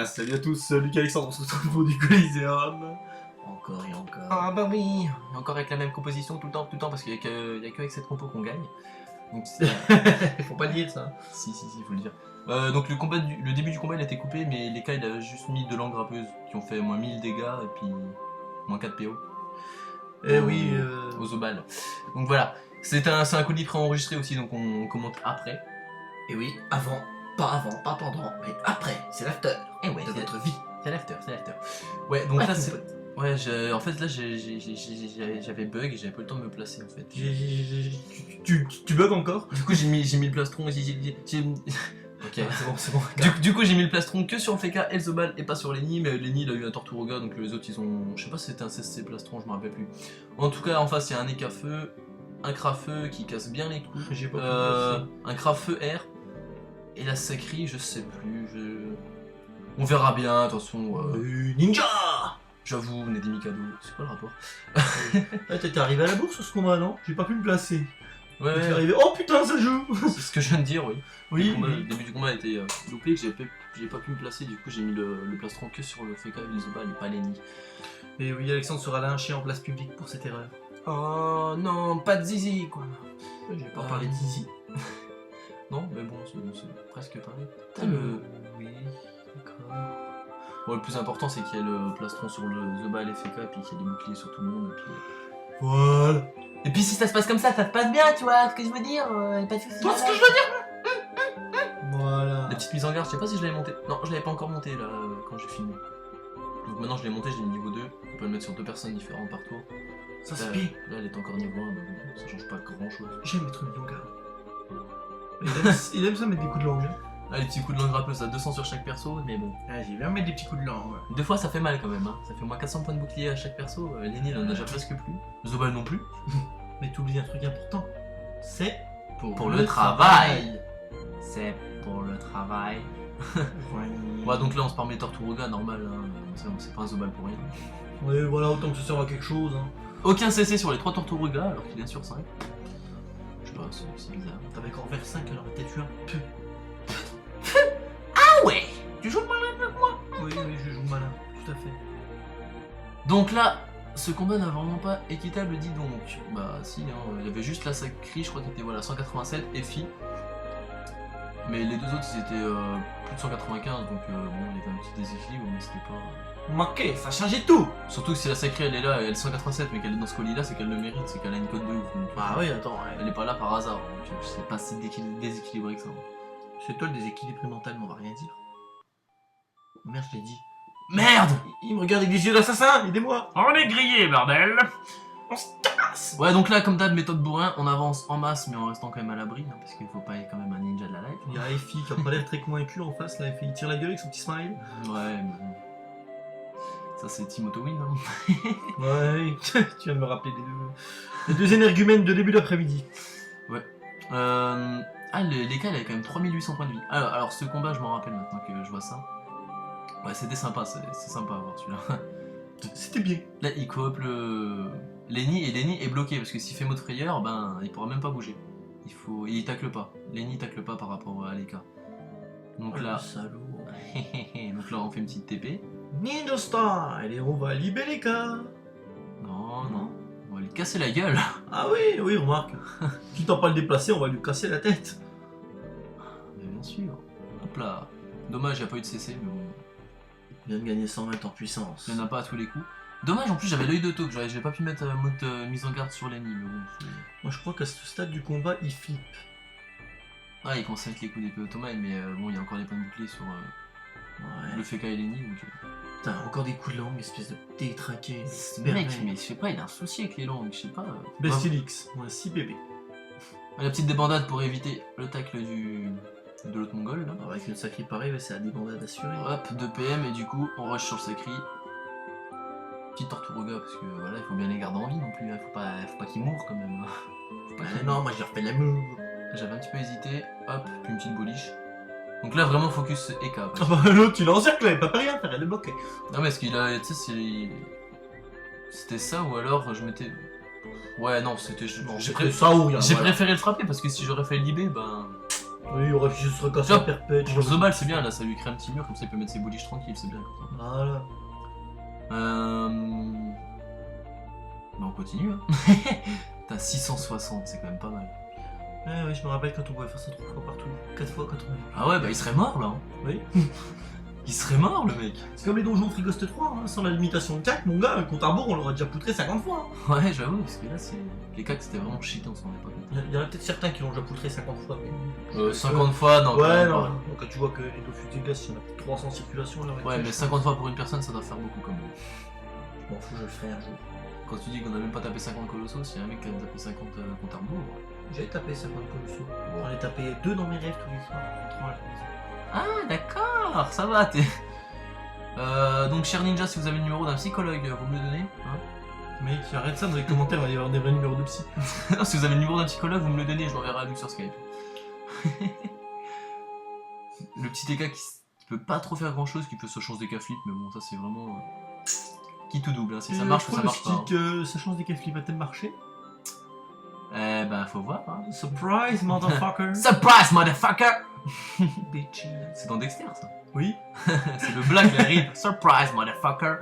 salut à tous, Luc Alexandre, on se retrouve pour du Coliseum. Encore et encore. Ah bah oui, encore avec la même composition tout le temps, parce qu'il y a que avec cette compo qu'on gagne. Donc Faut pas le dire ça. si, faut le dire. Donc le début du combat il a été coupé, mais les cas il a juste mis de langues grappeuses qui ont fait moins 1000 dégâts et puis moins 4 PO. Eh oui. Aux Zobal. Donc voilà, c'est un colis préenregistré aussi, donc on commente après. Et oui, avant, pas pendant, mais après, c'est l'after. Et ouais, de c'est votre vie. C'est l'after. Ouais, donc Ah, là tout c'est. pote. Ouais, en fait là j'avais bug et j'avais pas le temps de me placer en fait. Tu bugs encore? Du coup j'ai mis le plastron. Ok, c'est bon. Du coup j'ai mis le plastron que sur le FK et le Zobal et pas sur Lenny, mais Lenny il a eu un Torturoga donc les autres ils ont. Je sais pas si c'était un CC plastron, je me rappelle plus. En tout cas en face il y a un Eka-feu, un Crafeu qui casse bien les coups, J'ai pas un Crafeu R et la Sacri je sais plus. On verra bien, de toute façon. Ninja. J'avoue, on est des Mikado, c'est quoi le rapport? Ah, t'es arrivé à la bourse ce combat, non? J'ai pas pu me placer. Ouais, T'es arrivé. Oh putain, ça joue! c'est ce que je viens de dire, oui. Oui, Le début du combat a été loupé, que j'ai pas pu me placer, du coup j'ai mis le plastron que sur le FK et le Zobal et pas Lenny. Et oui, Alexandre sera lynché en place publique pour cette erreur. Oh non, pas de zizi quoi. J'ai pas parlé de Zizi. Non, mais bon, c'est presque pareil. Oui, d'accord. Bon, le plus important c'est qu'il y ait le plastron sur le Zobal et FK, puis qu'il y ait des boucliers sur tout le monde. Et puis... Voilà. Et puis si ça se passe comme ça se passe bien, tu vois ce que je veux dire, pas de soucis. Toi, ce que je veux dire? Voilà. La petite mise en garde, je sais pas si je l'avais montée. Non, je l'avais pas encore montée là quand j'ai filmé. Donc maintenant je l'ai montée, j'ai mis niveau 2. On peut le mettre sur 2 personnes différentes par tour. Ça Là, c'est bien. là elle est encore niveau 1, donc bon, ça change pas grand chose. J'aime mettre une yoga. Il aime ça mettre des coups de langue. Ah, les petits coups de langue grappeux, ça 200 sur chaque perso, mais bon. Ah, j'ai bien mettre des petits coups de langue. Deux fois ça fait mal quand même, hein. Ça fait moins 400 points de bouclier à chaque perso. Lenny il en a déjà presque plus. Zobal non plus. Mais t'oublies un truc important. C'est Pour le travail. C'est pour le travail. Ouais, donc là on se permet Torturoga, normal, hein. C'est pas un Zobal pour rien. Ouais, voilà, autant que ça sert à quelque chose. Hein. Aucun CC sur les 3 Torturoga alors qu'il est sur 5. Je sais pas, c'est bizarre. T'avais qu'en faire 5, alors peut-être eu un peu. Ah ouais, tu joues le malin avec moi. Oui, je joue malin, tout à fait. Donc là, ce combat n'a vraiment pas équitable, dis donc. Bah si, hein, il y avait juste la Sacri, je crois qu'il était voilà, 187 et Fi. Mais les deux autres ils étaient plus de 195, donc bon, il y avait un petit déséquilibre, mais c'était pas... Manqué, ça changeait tout. Surtout que si la Sacri elle est là et elle est 187, mais qu'elle est dans ce colis là, c'est qu'elle le mérite, c'est qu'elle a une cote de ouf. Donc, Bah oui, attends, ouais. elle est pas là par hasard, donc c'est pas si déséquilibré que ça. C'est toi le déséquilibré mental, mais on va rien dire. Merde, je l'ai dit. Merde. Il me regarde avec des yeux d'assassin, aidez-moi. On est grillé, bordel! On se casse. Ouais, donc là, comme d'hab, méthode bourrin, on avance en masse, mais en restant quand même à l'abri, hein, parce qu'il faut pas être quand même un ninja de la life. Il y a Effie qui a pas l'air très convaincu en face, là, il tire la gueule avec son petit smile. Ouais, mais bon. Ça, c'est Timoto Win, hein. Ouais, tu viens de me rappeler les deux énergumènes de début d'après-midi. Les cas, il avait quand même 3800 points de vie. Alors, ce combat, je m'en rappelle maintenant que je vois ça. Ouais, c'était sympa, c'est sympa à voir celui-là. C'était bien. Là, il coop le Lenny, et Lenny est bloqué, parce que s'il fait mot de frayeur, ben, il pourra même pas bouger. Il tacle pas. Lenny tacle pas par rapport à l'Eka. Donc là... salaud. Donc là, on fait une petite TP. Ninja Style, et on va libérer les cas. Non. On va lui casser la gueule. Ah oui, remarque. Quitte à pas le déplacer, on va lui casser la tête. Mais bien sûr. Hop là. Dommage, il n'y a pas eu de CC, mais bon. Il vient de gagner 120 en puissance. Il n'y en a pas à tous les coups. Dommage, en plus, j'avais l'œil de taupe. J'ai pas pu mettre mode mise en garde sur Lenny, mais bon. Moi je crois qu'à ce stade du combat, il flippe. Ah, il commence avec les coups d'épée automate, mais bon, il y a encore des points de bouclier sur Ouais. le FK et Lenny. Donc, Putain, encore des coups de langue, espèce de détraqué. mec, mais je sais pas, il a un souci avec les langues, je sais pas. Bestilix, ouais, 6 bébés. La petite débandade pour éviter le tacle de l'autre mongol là. Avec une sacrée pareille, c'est la débandade assurée. Hop, 2 PM et du coup on rush sur le Sacri. Petite Torturoga parce que voilà, il faut bien les garder en vie non plus, hein. Faut pas qu'ils mourent quand même. Faut pas qu'ils Non, moi je leur fais l'amour. J'avais un petit peu hésité, hop, puis une petite boliche. Donc là vraiment focus Eka. Ah bah l'autre il est en cercle, il peut pas rien faire, elle est bloquée. Non mais est-ce qu'il a, tu sais, c'était ça ou alors je m'étais... Ouais non, c'était... Non, J'ai ça ou rien. préféré le frapper parce que si j'aurais fait le libé, ben... Oui, il aurait pu se recasser à Tiens, perpète. Pour The Ball, c'est bien, là, ça lui crée un petit mur, comme ça il peut mettre ses bouliches tranquilles, c'est bien. Voilà. Bah, on continue, hein. T'as 660, c'est quand même pas mal. Ouais, je me rappelle quand on pouvait faire ça 3 fois partout. 4 fois quand on avait. Ah ouais, bah il serait mort là. Hein. Oui. Il serait mort le mec. C'est comme les donjons Frigost 3, hein. Sans la limitation de CAC, mon gars, un compte à rebours, on l'aurait déjà poutré 50 fois. Hein. Ouais, j'avoue, parce que là, c'est. Les cacs c'était vraiment shit, on s'en est pas compte. Il y en a peut-être certains qui l'ont déjà poutré 50 fois. Mais... 50 fois, non. Ouais, quand même non. pas. Donc quand tu vois que les Dofus des glaces, il y en a 300 circulations là. Ouais, mais 50 fois pour une personne, ça doit faire beaucoup quand même. Je m'en fous, je le ferai un jour. Quand tu dis qu'on a même pas tapé 50 colossos, s'il y a un mec qui a tapé 50 comptes à rebours. J'ai tapé 50 colossaux. J'en ai tapé 2 dans mes rêves tous les soirs en rentrant à la maison. Ah, d'accord, ça va, t'es. Donc, cher Ninja, si vous avez le numéro d'un psychologue, vous me le donnez. Hein. Mec, arrête ça dans les commentaires, il va y avoir des vrais numéros de psy. Non, si vous avez le numéro d'un psychologue, vous me le donnez, je l'enverrai à lui sur Skype. Le petit TK qui peut pas trop faire grand chose, qui peut se changer des cas flip, mais bon, ça c'est vraiment. Qui tout double, hein. Si ça marche ou ça marche pas. Hein. Que ça change des cas flip va-t-elle marcher? Eh ben, faut voir. Hein. Surprise, motherfucker! Surprise, motherfucker! Bitchy. C'est dans Dexter ça. Oui? C'est le black qui arrive. Surprise, motherfucker!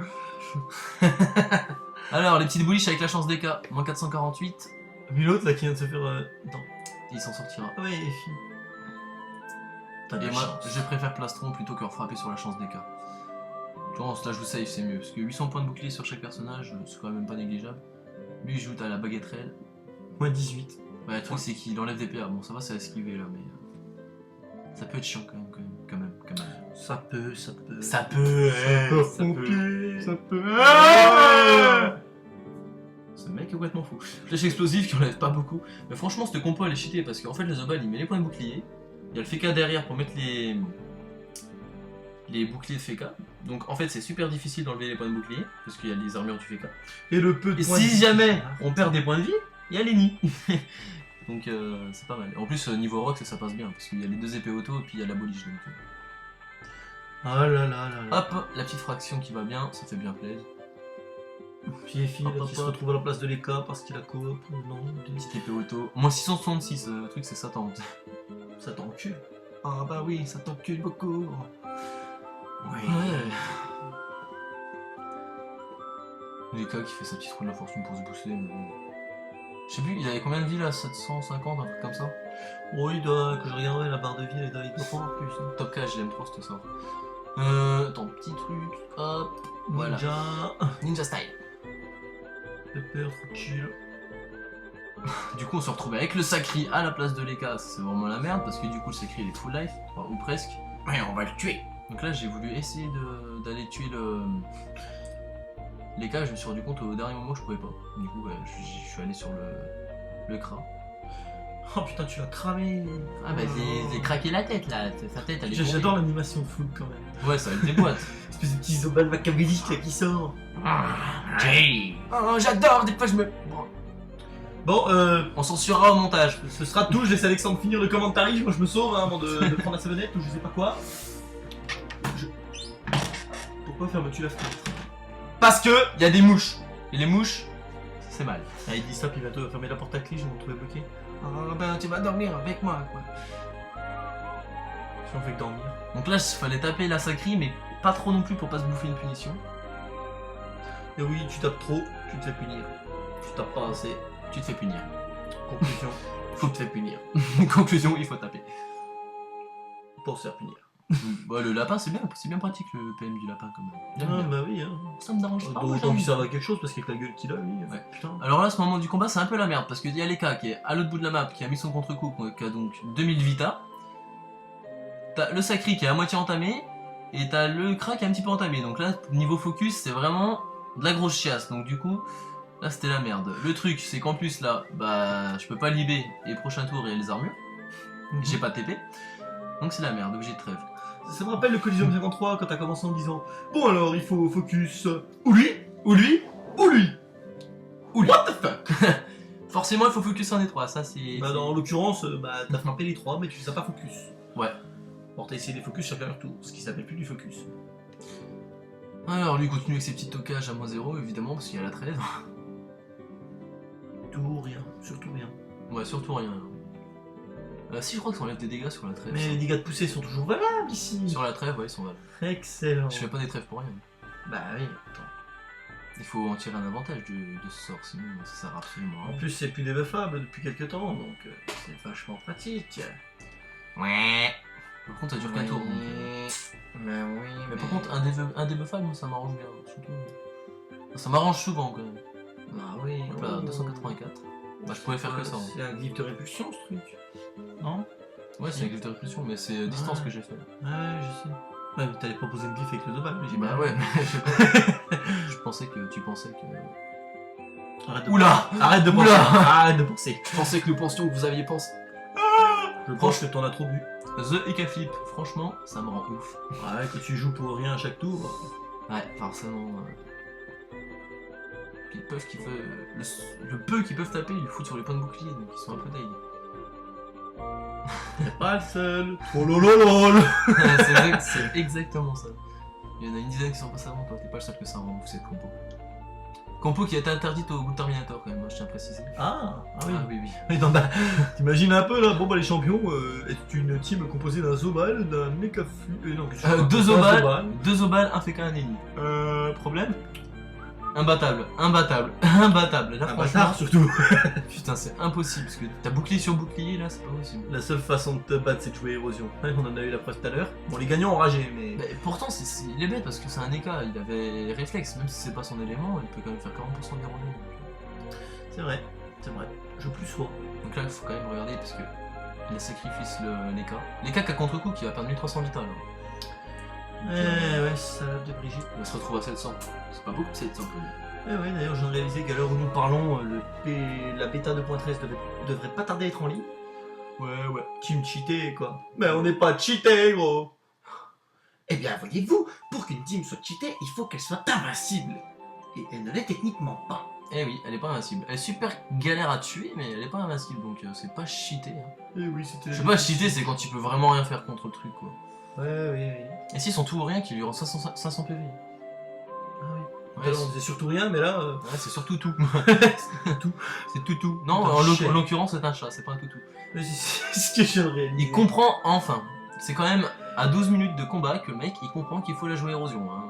Alors, les petites bouliches avec la chance des cas. Moins 448. Puis l'autre là qui vient de se faire. Attends. Il s'en sortira. Ah ouais, fille. T'as de Et la moi, chance. je préfère plastron plutôt que frapper sur la chance des cas. Tu vois, en slash ou save, c'est mieux. Parce que 800 points de bouclier sur chaque personnage, c'est quand même pas négligeable. Lui, il joue à la baguette réelle. Moins 18. Ouais, le truc, c'est qu'il enlève des PA. Bon, ça va, c'est à esquiver là, mais. Ça peut être chiant quand même. Ça peut. Ça peut, Ça peut. Ce mec est complètement fou. Flèche explosive qui enlève pas beaucoup. Mais franchement, cette compo elle est cheatée parce qu'en fait, le Zobal il met les points de bouclier. Il y a le Feka derrière pour mettre les boucliers de Feka. Donc en fait, c'est super difficile d'enlever les points de bouclier parce qu'il y a les armures du Feka. Et le peu de Et points si de- jamais on perd des points de vie, il y a les nids. Donc c'est pas mal. En plus, niveau rock, ça passe bien parce qu'il y a les 2 épées auto et puis il y a la boliche. Donc, Ah là là là là. hop, la petite fraction qui va bien, ça fait bien plaisir. Puis fille Hop, là, hop, qui se hop. retrouve à la place de l'EK parce qu'il a coop. Non, Petite épée auto. Moins 666, le truc c'est Satan. ça t'encule. Ah bah oui, ça t'encule beaucoup. Oui. Ouais. Leka qui fait sa petite roue de la fortune pour se booster. Mais bon. Je sais plus, il avait combien de vie là? 750, un truc comme ça? Oh, il doit, que je regarderai la barre de vie, il doit pas en plus. Hein. Top Cash, j'aime trop ce sort. Attends, petit truc, hop, voilà. Ninja, Ninja style. pépère, tranquille. Du coup, on se retrouve avec le Sacri à la place de Leka. C'est vraiment la merde parce que du coup, le Sacri il est full life, enfin, ou presque. Ouais, on va le tuer. Donc là, j'ai voulu essayer d'aller tuer le. Leka, je me suis rendu compte au dernier moment que je pouvais pas. Du coup, bah, je suis allé sur le Kra. Oh putain, tu l'as cramé. Ah bah j'ai craqué la tête là, sa tête elle est J'adore l'animation de foot quand même. tombée. Ouais, ça va être des boîtes. Espèce de petit Zobal machiavélique là qui sort. Jay. Oh j'adore, des fois je me... Bon, On censurera au montage. ce sera tout. Je laisse Alexandre finir le commentaire. Moi je me sauve hein, avant de prendre la savonnette ou je sais pas quoi. Pourquoi fermes-tu la fenêtre? Parce que y a des mouches. Et les mouches, c'est mal. Ah, il dit ça, puis bientôt il va fermer la porte à clé, je vais me retrouver bloqué. Ah ben, tu vas dormir avec moi, quoi. Si on fait que dormir. Donc là, il fallait taper la Sacri, mais pas trop non plus pour pas se bouffer une punition. Et oui, tu tapes trop, tu te fais punir. Tu tapes pas assez, tu te fais punir. Conclusion, Faut te faire punir. Conclusion, il faut taper. pour se faire punir. Bah, le lapin, c'est bien pratique le PM du lapin quand même. J'aime Ah bien. bah oui, hein. Ça me dérange pas. moi, D'autant j'aime qu'il bien. serve à quelque chose parce qu'avec la gueule qu'il a, lui. Ouais. Putain. Alors là, ce moment du combat, c'est un peu la merde parce qu'il y a Leka qui est à l'autre bout de la map, qui a mis son contre-coup, qui a donc 2000 vita. T'as le Sacri qui est à moitié entamé, et t'as le Kra qui est un petit peu entamé. Donc là, niveau focus, c'est vraiment de la grosse chiasse. Donc du coup, là c'était la merde. Le truc, c'est qu'en plus là, bah, je peux pas libérer, et prochain tour, il y a les armures. J'ai pas TP. Donc c'est la merde, obligé de trêve. Ça me rappelle le Coliseum 53 quand t'as commencé en disant bon alors il faut focus ou lui, ou lui, ou lui. Ou what the fuck. Forcément, il faut focus un des trois, ça c'est... Bah dans l'occurrence, bah t'as frappé les trois mais tu les as pas focus. Ouais. Bon t'as essayé des focus chacun leur tour, ce qui s'appelle plus du focus. Alors lui, il continue avec ses petits tocages à -0, évidemment, parce qu'il y a la trêve. Tout ou rien, surtout rien. Ouais, surtout rien. Si, je crois que ça enlève des dégâts sur la trêve. Mais ça. les dégâts de poussée sont toujours valables ici. Sur la trêve, ouais, ils sont valables. Excellent. Je fais pas des trêves pour rien. Bah oui, attends. Il faut en tirer un avantage de ce sort, sinon ça sert absolument à En rien. plus, c'est plus débuffable depuis quelques temps, donc c'est vachement pratique. Ouais. Par contre, ça dure qu'un tour. Donc, Mais oui, Mais par contre, un débuffable, moi, ça m'arrange bien. Surtout. Ça m'arrange souvent quand même. Bah oui. Hop là, 284. Bah, je pouvais faire que ça. hein. C'est un glyphe de répulsion, ce truc. Non? Ouais, c'est une glyphe de répulsion, mais c'est distance Ouais. que j'ai fait. Ouais, je sais. Ouais, mais t'allais proposer une glyphe avec le Zobal, mais j'ai Bah bien. ouais, mais je sais pas. Tu pensais que. Arrête de Oula! Arrête de Oula. penser. Arrête de penser. Je pensais que nous pensions que vous aviez pensé. Je pense que t'en as trop bu. The Eka Flip, franchement, ça me rend ouf. Ouais, que tu joues pour rien à chaque tour. Ouais, forcément. Le peu qu'ils peuvent taper, ils le foutent sur les points de bouclier, donc ils sont un peu daily. T'es pas le seul. Oh lololol. C'est vrai que c'est exactement ça. Il y en a une dizaine qui sont passés avant toi, t'es pas le seul que ça rend ouf cette compo. Compo qui a été interdite au bout de Terminator quand même, moi je tiens à préciser. Ah oui. Ah oui, oui. Oui, non, bah, t'imagines un peu là, bon bah les champions est une team composée d'un Zobal, d'un Mekaflu... non, qu'est-ce que je raconte, Deux d'un Zobal, deux Obal, un Feka, un ennemi. Problème. Imbattable, imbattable, imbattable. Là, Un franchement, bâtard surtout. putain, c'est impossible parce que t'as bouclier sur bouclier là, c'est pas possible. La seule façon de te battre c'est de jouer érosion. Ouais, on en a eu la preuve tout à l'heure. Bon, les gagnants ont ragé, mais... Mais pourtant, il est bête parce que c'est un Eka, il avait les réflexes, même si c'est pas son élément, il peut quand même faire 40% d'érosion. C'est vrai, c'est vrai. Je plus sois. Donc là, il faut quand même regarder parce que il sacrifice l'Eka. L'Eka qui a contre-coup qui va perdre 1300 vital. Ouais, salope de Brigitte. On se retrouve à 700. C'est pas beaucoup 700. Ouais, d'ailleurs, j'ai réalisé qu'à l'heure où nous parlons, la bêta 2.13 devrait pas tarder à être en ligne. Ouais. Team cheaté, quoi. Mais on n'est pas cheaté, gros. Eh bien, voyez-vous, pour qu'une team soit cheatée, il faut qu'elle soit invincible. Et elle ne l'est techniquement pas. Eh oui, elle est pas invincible. Elle est super galère à tuer, mais elle est pas invincible, donc c'est pas cheaté. Hein. Eh oui, c'était... Je sais pas, cheaté, c'est quand tu peux vraiment rien faire contre le truc, quoi. Ouais, oui. Et si, sont tout ou rien qui lui rend 500 PV. Ah oui. Ouais, Alors, on disait surtout rien, mais là... ouais, c'est surtout tout. c'est tout. C'est tout. Non, Un en chien. l'occurrence, c'est un chat, c'est pas un toutou. Mais c'est ce que je viens de réaliser. Il comprend enfin. C'est quand même à 12 minutes de combat que le mec, il comprend qu'il faut la jouer érosion. Hein.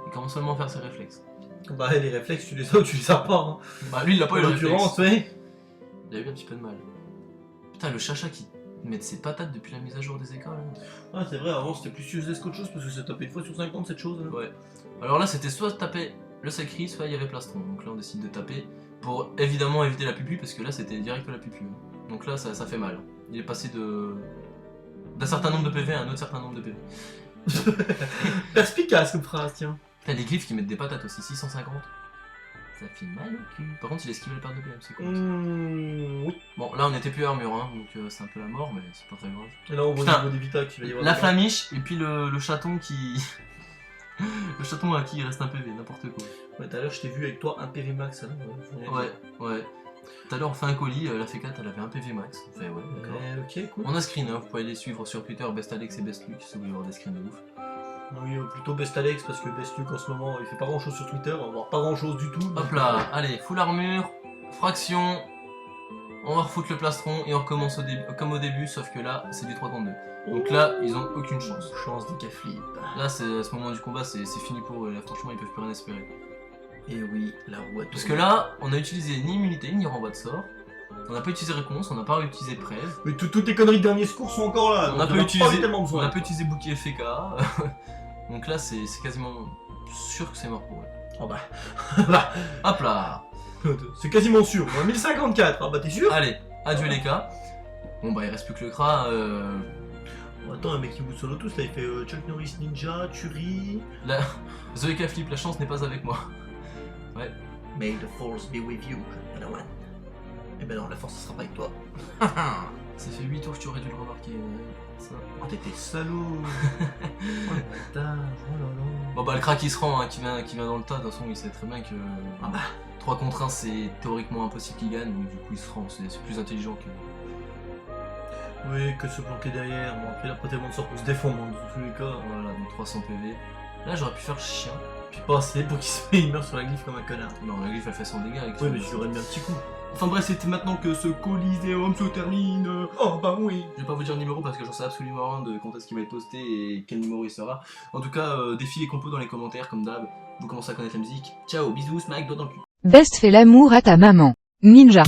Il commence seulement à faire ses réflexes. Bah, les réflexes, tu les as ou tu les as pas. Hein. Bah lui, il a pas En eu le réflexe. l'occurrence, ouais. Il a eu un petit peu de mal. Putain, le chacha qui met de ses patates depuis la mise à jour des écarts là. Ah, c'est vrai, avant c'était plus useless qu'autre chose parce que ça tapait une fois sur 50 cette chose. Hein. Ouais. Alors là, c'était soit taper le sacri, soit il y avait plastron. Donc là, on décide de taper pour évidemment éviter la pupu parce que là, c'était direct la pupu. Donc là, ça fait mal. Il est passé d'un certain nombre de PV à un autre certain nombre de PV. Perspicace comme phrase, tiens. Putain, les glyphes qui mettent des patates aussi, 650. Ça fait mal au cul. Par contre, il esquive le perte de PM, c'est cool. Oui. Bon, là, on était plus armure, hein, donc c'est un peu la mort, mais c'est pas très grave. Et là, on voit Putain. au niveau des Vita qu'il va y avoir. La des- flamiche, et puis le chaton qui... le chaton à qui il reste un PV, n'importe quoi. Ouais, tout à l'heure, je t'ai vu avec toi un PV max. Alors, Ouais. Tout à l'heure, on fait un colis, la F4, elle avait un PV max. On fait, ouais, d'accord. Ok, cool. On a screen, hein, vous pouvez les suivre sur Twitter, BestAlex et BestLuc, si vous voulez voir des screens de ouf. Oui, plutôt Best Alex parce que Best Luke en ce moment il fait pas grand chose sur Twitter, on va voir pas grand chose du tout. Hop là, allez, full armure, fraction, on va refoutre le plastron et on recommence comme au début, sauf que là, c'est du 3 contre 2. Donc là, ils ont aucune chance. Chance des caflip. Là, c'est à ce moment du combat, c'est fini pour eux, là, franchement, ils peuvent plus rien espérer. Et oui, la roue a Parce que là, on a utilisé ni immunité, ni renvoi de sort, on n'a pas utilisé réponse, on n'a pas utilisé prêve, Mais toutes les conneries de dernier secours sont encore là. on n'a donc pas en utilisé, tellement on besoin. n'a pas utilisé bouclier FK, donc là, c'est quasiment sûr que c'est mort pour eux. Oh bah. Hop là. C'est quasiment sûr. On a 1054. Ah bah t'es sûr? Allez, adieu les cas. Bon bah il reste plus que le Kra. Oh, attends, un mec qui boot solo tous là, il fait Chuck Norris Ninja, Turi. La... Zoeka Flip, la chance n'est pas avec moi. Ouais. May the force be with you, Padawan. Eh ben non, la force ça sera pas avec toi. Ça fait 8 tours que tu aurais dû le remarquer. Ça. Oh t'étais salaud. Oh le bâtard. Oh là là. Bon bah le Kra qui se rend, hein, qui vient dans le tas, de toute façon il sait très bien que Ah bah. 3 contre 1 c'est théoriquement impossible qu'il gagne, donc du coup il se rend, c'est plus intelligent que... Oui, que se planquer derrière. Bon après il a pas tellement de sort pour se défendre dans tous les cas. Voilà, donc 300 PV. Là j'aurais pu faire chien. Puis pas assez pour qu'il meure sur la glyphe comme un connard. Non, la griffe elle fait 100 dégâts avec Oui, son- mais j'aurais mis un petit coup. Enfin bref, c'est maintenant que ce Coliseum se termine. Oh bah oui. Je vais pas vous dire le numéro parce que j'en sais absolument rien de quand est-ce qu'il va être posté et quel numéro il sera. En tout cas, défi et compos dans les commentaires comme d'hab. Vous commencez à connaître la musique. Ciao, bisous, smack, doigt dans le cul. Best fait l'amour à ta maman. Ninja.